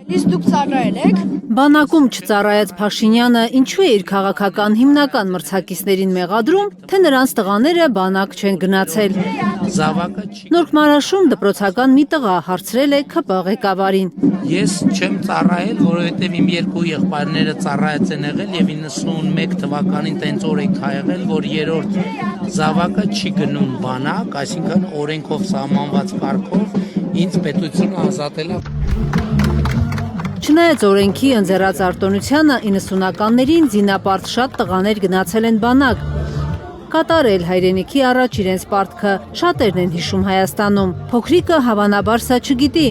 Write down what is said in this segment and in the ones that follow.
Իսկ դուք ծառայել եք։ Բանակում չծառայած Փաշինյանը ինչու է իր քաղաքական հիմնական մրցակիցներին մեղադրում, թե նրանց տղաները բանակ չեն գնացել։ Նորք Մարաշում դպրոցական մի տղա հարցրել է ՔՊ ղեկավարին։ Ես չեմ ծառայել, որովհետև իմ երկու եղբայրները ծառայած են եղել եւ 91 թվականին տենց օրենք ա եղել, որ երրորդ զավակը չի գնում բանակ, այսինքն օրենքով սահմանված կարգով ինձ պետությունը ազատել է։ Չնայած օրենքի ընձեռած արտոնությանը 90-ականներին զինապարտ շատ տղաներ գնացել են բանակ, կատարել հայրենիքի առաջ իրենց պարտքը, շատերն են հիշում Հայաստանում, փոքրիկը հավանաբար սա չգիտի,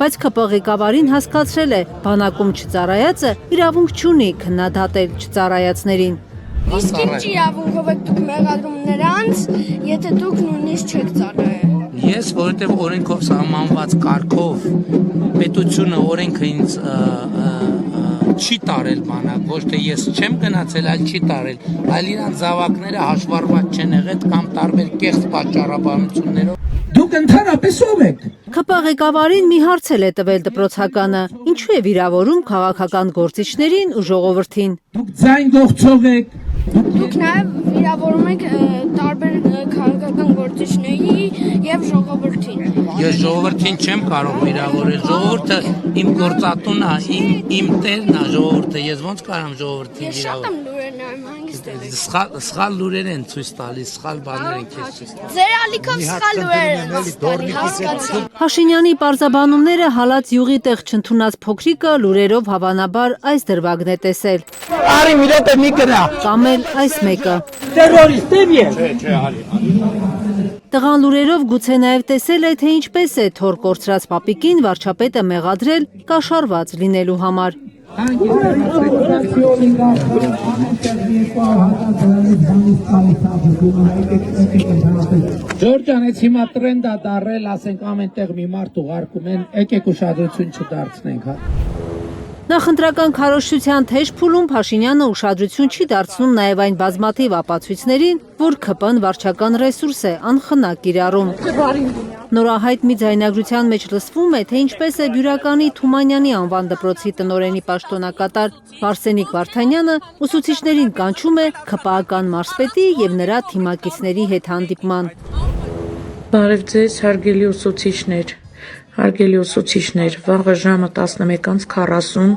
բայց ՔՊ ղեկավարին հասկացրել է, բանակում չծառայածը իրավունք չունի քննադատել չծառայածներին։ Իսկ ինչ իրավունքով եք դուք մեղադրում նրանց, եթե դուք նույնիսկ չեք ծառայել։ Ես, որովհետև օրենքով սահմանված կարգով պետությունը օրենքը ինձ չի տարել բանակ, ոչ թե ես չեմ գնացել, այլ չի տարել, այլ իրանց զավակները հաշվառված չեն եղել կամ տարբեր կեղծ պատճառաբանություններով։ Դուք ընդհանրապես ով եք։ ՔՊ ղեկավարին մի հարց էլ է տվել դպրոցականը, ինչու է վիրավորում քաղաքական գործիչներին ու ժողովրդին։ Դուք ձայն գողցող եք։ Դուք նաև վիրավորում եք տարբեր քաղաքական գործիչների եւ ժողովրդին։ Ես ժողովրդին չեմ կարող վիրավորել, ժողովուրդը իմ գործատունն է, իմ տերն է ժողովուրդը, ես ոնց կարամ ժողովրդին Շատ եմ վիրավորել։ լուրեր նայում, հանգիստ եք։ Սխալ լուրեր են ցույց տալիս, սխալ բաներ են քեզ ցույց տալիս։ Ձեր ալիքով սխալ լուրեր են հասկացա։ Փաշինյանի պարզաբանումները հալած յուղի տեղ չընդունած փոքրիկը լուրերով հավանաբար այս դրվագն է տեսել։ Արի միրոտը մի կրա։ Կամ էլ այս մեկը։ Տերորիստ եմ ես։ Տղան լուրերով գուցե նաև տեսել է, թե ինչպես է թոր կորցրած պապիկին վարչապետը մեղադրել կաշառված լինելու համար։ Ջորջանից հիմա տրենդ է դարել, ասենք ամենտեղ մի մարդ ուղարկում են, եկեք ուշադրություն չդարձնենք, հա։ Նախընտրական քարոզչության թեժ փուլում Փաշինյանը ուշադրություն չի դարձնում նաև այն բազմաթիվ ապացույցներին, որ ՔՊ-ն վարչական ռեսուրս է անխնա կիրառում։ Նորահայտ մի ձայնագրության մեջ լսվում է, թե ինչպես է Բյուրականի Թումանյանի անվան դպրոցի տնօրենի պաշտոնակատար Արսենիկ Վարդանյանը ուսուցիչներին կանչում է ՔՊ-ական մարզպետի եւ նրա թիմակիցների հետ հանդիպման։ Բարև ձեզ, հարգելի ուսուցիչներ։ Հարգելի ուսուցիչներ, վաղը ժամը 11:40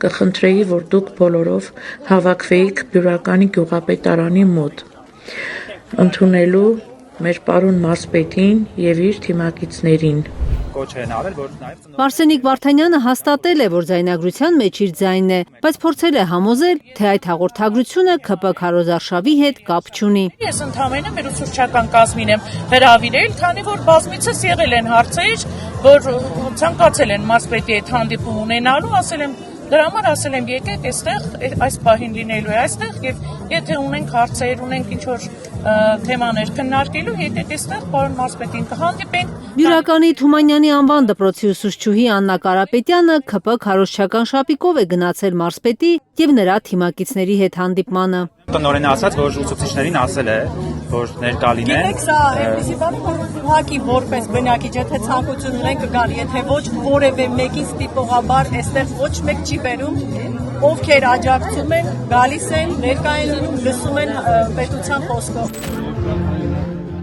կխնդրեի, որ դուք բոլորով հավաքվեիք Բյուրականի գյուղապետարանի մոտ, ընդունելու մեր պարոն մարզպետին եւ իր թիմակիցներին։ Արսենիկ Վարդանյանը հաստատել է, որ ձայնագրության մեջ իր ձայնն է, բայց փորձել է համոզել, թե այդ հաղորդագրությունը ՔՊ քարոզարշավի հետ կապ չունի։ Ես ընդհանրապես մեր ուսուցչական կազմին եմ հրավիրել, քանի որ բազմիցս եղել են հարցեր, որ ցանկացել են մարզպետի հետ հանդիպում ունենալու, ասել եմ դրա համար ասել եմ եկեք այստեղ այս պահին լինելու է այստեղ եւ եթե ունենք հարցեր, ունենք ինչ-որ թեմաներ քննարկելու, եկեք այստեղ պարոն մարզպետին կհանդիպենք։ Բյուրականի Թումանյանի անվան դպրոցի ուսուցչուհի Աննա Կարապետյանը ՔՊ քարոզչական շապիկով է գնացել մարզպետի եւ նրա թիմակիցների հետ հանդիպմանը։ Տնօրենը ասաց, որ ուսուցիչներին ասել է, որ ներկա լինեն։ Գիտեք, սա այնպեսի բան է, որ ուղղակի որպես բնակիչ, եթե ցանկություն ունեն կգան, եթե ոչ որևէ մեկին ստիպողաբար այստեղ ոչ մեկ չի բերում, ովքեր աջակցում են, գալիս են, ներկա են լինում, լսում են պետության խոսքով։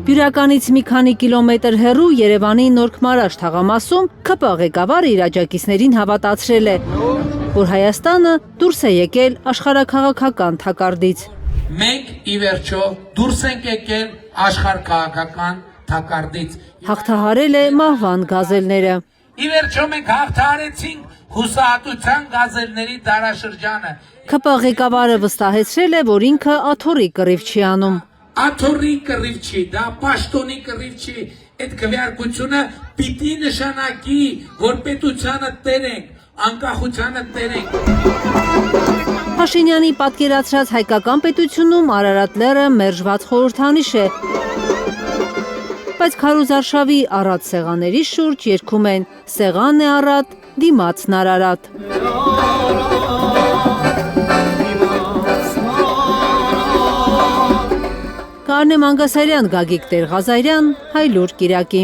Բյուրականից մի քանի կիլոմետր հեռու Երևանի Նորք-Մարաշ թաղամասում ՔՊ ղեկավարը իր աջակիցներին հավատացրել է, որ Հայաստանը դուրս է եկել աշխարհաքաղաքական թակարդից։ Մենք ի վերջո դուրս ենք եկել աշխարհքաղաքական թակարդից։ Հաղթահարել է մահվան գազելները։ Ի վերջո մենք հաղթահարեցինք հուսահատության գազելների դարաշրջանը։ ՔՊ ղեկավարը վստահեցրել է, որ ինքը աթոռի կռիվ չի անում։ Աթոռի կռիվ չի, դա պաշտոնի կռիվ չի։ Այդ քվեարկությունը պիտի նշանակի, որ պետությանը տեր ենք, անկախությանը տեր ենք։ Փաշինյանի պատկերացրած հայկական պետությունում Արարատ լեռը մերժված խորհրդանիշ է, բայց քարոզարշավի առատ սեղանների շուրջ երգում են «Սեղան է առատ, դիմացն Արարատ»։ Կարնե Մանգասարյան, Գագիկ Տեր-Ղազարյան, Հայլուր Կիրակի։